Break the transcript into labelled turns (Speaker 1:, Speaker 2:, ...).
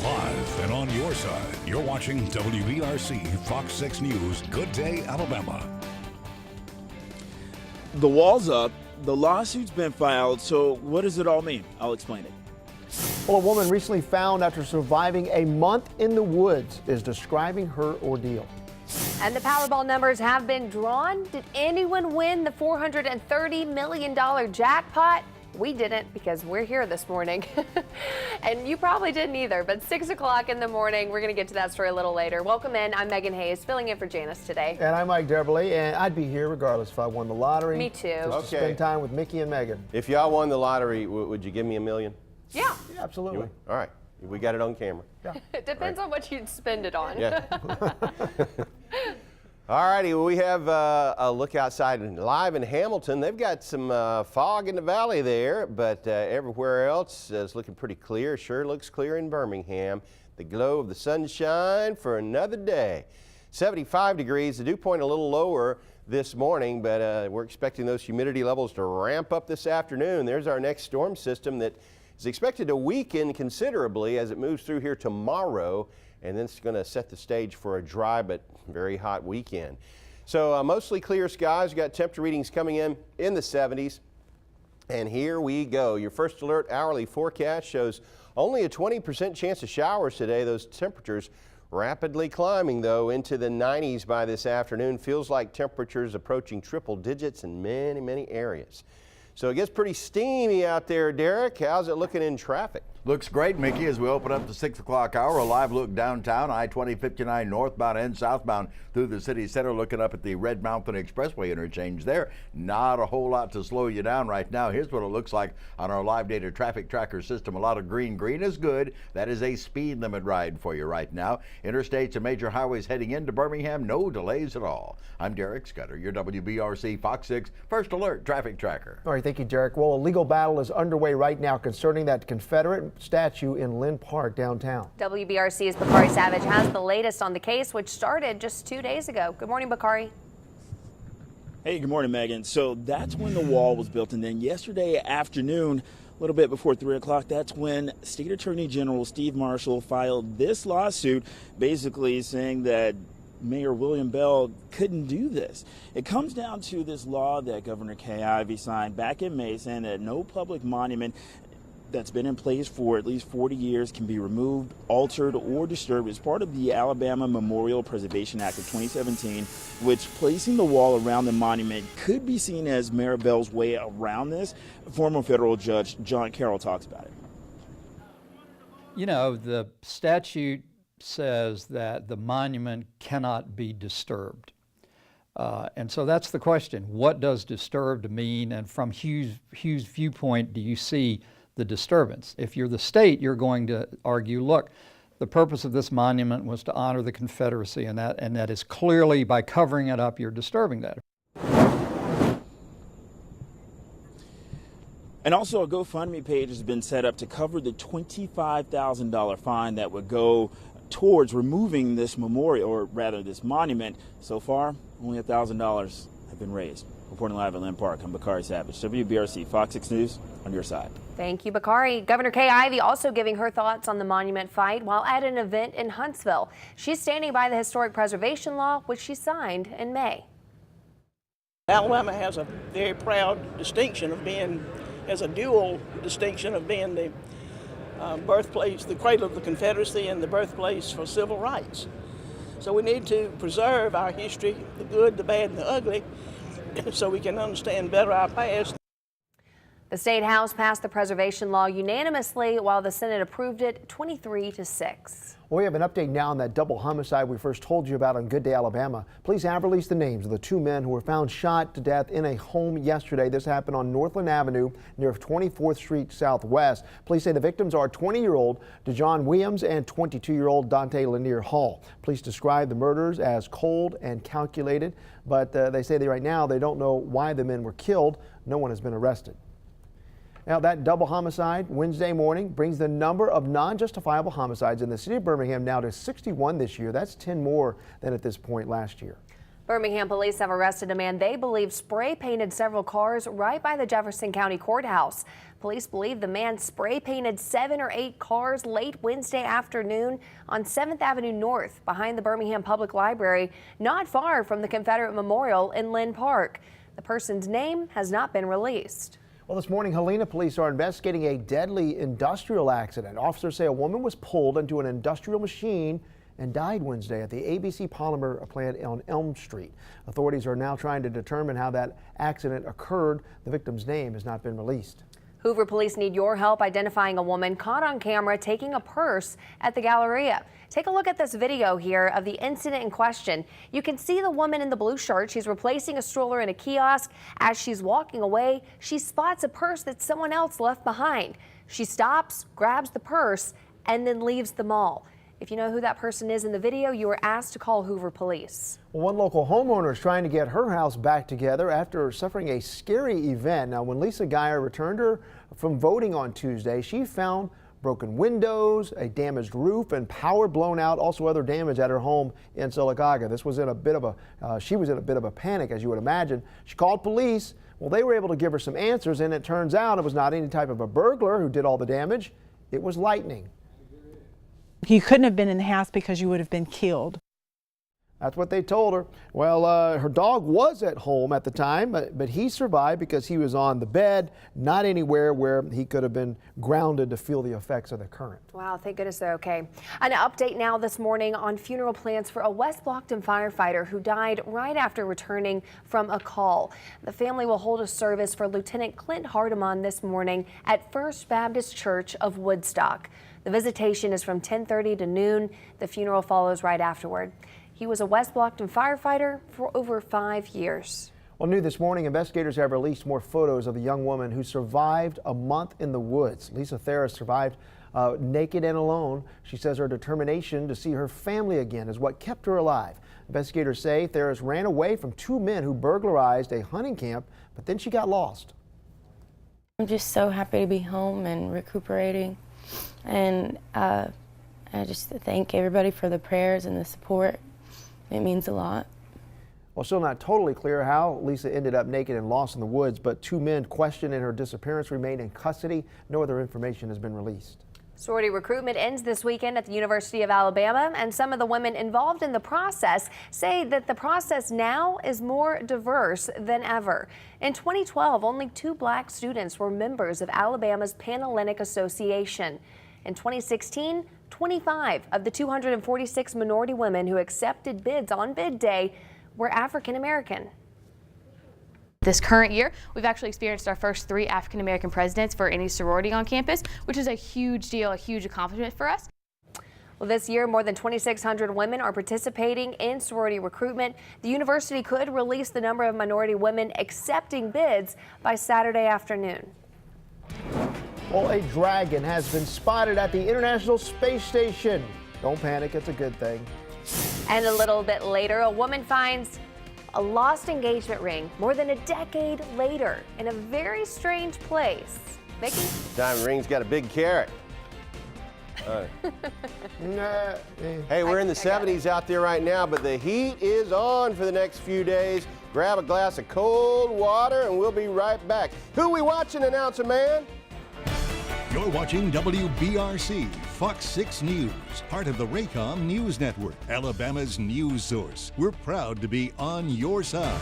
Speaker 1: Live and on your side, you're watching WBRC Fox 6 News Good Day Alabama.
Speaker 2: The wall's up, the lawsuit's been filed, so what does it all mean? I'll explain it.
Speaker 3: Well, a woman recently found after surviving a month in the woods is describing her ordeal.
Speaker 4: And the Powerball numbers have been drawn. Did anyone win the $430 million jackpot? We didn't, because we're here this morning. And you probably didn't either, but 6 o'clock in the morning, we're going to get to that story a little later. Welcome in. I'm Megan Hayes, filling in for Janice today.
Speaker 3: And I'm Mike Dubberly, and I'd be here regardless if I won the lottery.
Speaker 4: Me too.
Speaker 3: Just to spend time with Mickey and Megan.
Speaker 5: If y'all won the lottery, would you give me $1 million?
Speaker 4: Yeah.
Speaker 3: Yeah, absolutely.
Speaker 5: All right. We got it on camera.
Speaker 3: Yeah.
Speaker 4: It depends on what you'd spend it on.
Speaker 5: Yeah. All righty, well, we have a look outside and live in Hamilton. They've got some fog in the valley there, but everywhere else is looking pretty clear. Sure looks clear in Birmingham. The glow of the sunshine for another day. 75 degrees. The dew point a little lower this morning, but we're expecting those humidity levels to ramp up this afternoon. There's our next storm system that is expected to weaken considerably as it moves through here tomorrow, and then it's going to set the stage for a dry but very hot weekend. So mostly clear skies. We've got temperature readings coming in the 70s. And here we go. Your first alert hourly forecast shows only a 20% chance of showers today. Those temperatures rapidly climbing, though, into the 90s by this afternoon. Feels like temperatures approaching triple digits in many, many areas. So it gets pretty steamy out there, Derek. How's it looking in traffic?
Speaker 6: Looks great, Mickey, as we open up the 6 o'clock hour. A live look downtown, I-20-59 northbound and southbound through the city center, looking up at the Red Mountain Expressway interchange there. Not a whole lot to slow you down right now. Here's what it looks like on our live data traffic tracker system. A lot of green. Green is good. That is a speed limit ride for you right now. Interstates and major highways heading into Birmingham, no delays at all. I'm Derek Scudder, your WBRC Fox 6 First Alert Traffic Tracker.
Speaker 3: All right, thank you, Derek. Well, a legal battle is underway right now concerning that Confederate statue in Lynn Park downtown.
Speaker 4: WBRC's Bakari Savage has the latest on the case, which started just 2 days ago. Good morning, Bakari.
Speaker 2: Hey, good morning, Megan. So that's when the wall was built, and then yesterday afternoon, a little bit before 3 o'clock, that's when State Attorney General Steve Marshall filed this lawsuit, basically saying that Mayor William Bell couldn't do this. It comes down to this law that Governor Kay Ivey signed back in May, saying that no public monument that's been in place for at least 40 years can be removed, altered, or disturbed as part of the Alabama Memorial Preservation Act of 2017, which placing the wall around the monument could be seen as Mayor Bell's way around this. Former federal judge John Carroll talks about it.
Speaker 7: You know, the statute says that the monument cannot be disturbed. And so that's the question. What does disturbed mean? And from Hugh's viewpoint, do you see the disturbance? If you're the state, you're going to argue, look, the purpose of this monument was to honor the Confederacy, and that is clearly, by covering it up, you're disturbing that.
Speaker 2: And also, a GoFundMe page has been set up to cover the $25,000 fine that would go towards removing this memorial, or rather this monument. So far, only $1,000 have been raised. Reporting live at Lynn Park, I'm Bakari Savage, WBRC Fox 6 News, on your side.
Speaker 4: Thank you, Bakari. Governor Kay Ivey also giving her thoughts on the monument fight while at an event in Huntsville. She's standing by the historic preservation law, which she signed in May.
Speaker 8: Alabama has a very proud distinction of being, has a dual distinction of being the birthplace, the cradle of the Confederacy, and the birthplace for civil rights. So we need to preserve our history, the good, the bad, and the ugly, so we can understand better our past.
Speaker 4: The State House passed the preservation law unanimously while the Senate approved it 23-6.
Speaker 3: Well, we have an update now on that double homicide we first told you about on Good Day Alabama. Police have released the names of the two men who were found shot to death in a home yesterday. This happened on Northland Avenue near 24th Street Southwest. Police say the victims are 20-year-old DeJohn Williams and 22-year-old Dante Lanier Hall. Police describe the murders as cold and calculated, but they say right now they don't know why the men were killed. No one has been arrested. Now, that double homicide Wednesday morning brings the number of non-justifiable homicides in the city of Birmingham now to 61 this year. That's 10 more than at this point last year.
Speaker 4: Birmingham police have arrested a man they believe spray painted several cars right by the Jefferson County Courthouse. Police believe the man spray painted 7 or 8 cars late Wednesday afternoon on 7th Avenue North behind the Birmingham Public Library, not far from the Confederate Memorial in Lynn Park. The person's name has not been released.
Speaker 3: Well, this morning, Helena police are investigating a deadly industrial accident. Officers say a woman was pulled into an industrial machine and died Wednesday at the ABC Polymer plant on Elm Street. Authorities are now trying to determine how that accident occurred. The victim's name has not been released.
Speaker 4: Hoover police need your help identifying a woman caught on camera taking a purse at the Galleria. Take a look at this video here of the incident in question. You can see the woman in the blue shirt. She's replacing a stroller in a kiosk. As she's walking away, she spots a purse that someone else left behind. She stops, grabs the purse, and then leaves the mall. If you know who that person is in the video, you are asked to call Hoover police.
Speaker 3: Well, one local homeowner is trying to get her house back together after suffering a scary event. Now, when Lisa Geyer returned her from voting on Tuesday, she found broken windows, a damaged roof, and power blown out. Also, other damage at her home in Sylacauga. This was in a bit of a she was in a bit of a panic, as you would imagine. She called police. Well, they were able to give her some answers, and it turns out it was not any type of a burglar who did all the damage. It was lightning.
Speaker 9: You couldn't have been in the house because you would have been killed.
Speaker 3: That's what they told her. Well, her dog was at home at the time, but he survived because he was on the bed, not anywhere where he could have been grounded to feel the effects of the current.
Speaker 4: Wow, thank goodness they're okay. An update now this morning on funeral plans for a West Blockton firefighter who died right after returning from a call. The family will hold a service for Lieutenant Clint Hardeman this morning at First Baptist Church of Woodstock. The visitation is from 10:30 to noon. The funeral follows right afterward. He was a West Blockton firefighter for over 5 years.
Speaker 3: Well, new this morning, investigators have released more photos of the young woman who survived a month in the woods. Lisa Theris survived naked and alone. She says her determination to see her family again is what kept her alive. Investigators say Theris ran away from 2 men who burglarized a hunting camp, but then she got lost.
Speaker 10: I'm just so happy to be home and recuperating. And I just thank everybody for the prayers and the support. It means a lot.
Speaker 3: Well, still not totally clear how Lisa ended up naked and lost in the woods, but 2 men questioned in her disappearance remain in custody. No other information has been released.
Speaker 4: Sorority recruitment ends this weekend at the University of Alabama, and some of the women involved in the process say that the process now is more diverse than ever. In 2012, only 2 black students were members of Alabama's Panhellenic Association. In 2016, 25 of the 246 minority women who accepted bids on bid day were African American.
Speaker 11: This current year, we've actually experienced our first 3 African American presidents for any sorority on campus, which is a huge deal, a huge accomplishment for us.
Speaker 4: Well, this year, more than 2,600 women are participating in sorority recruitment. The university could release the number of minority women accepting bids by Saturday afternoon.
Speaker 3: Well, a dragon has been spotted at the International Space Station. Don't panic, it's a good thing.
Speaker 4: And a little bit later, a woman finds a lost engagement ring more than a decade later in a very strange place. Mickey?
Speaker 5: Diamond ring's got a big carrot. Hey, we're in the 70s out there right now, but the heat is on for the next few days. Grab a glass of cold water and we'll be right back. Who we watching, announcer man?
Speaker 1: You're watching WBRC, Fox 6 News, part of the Raycom News Network, Alabama's news source. We're proud to be on your side.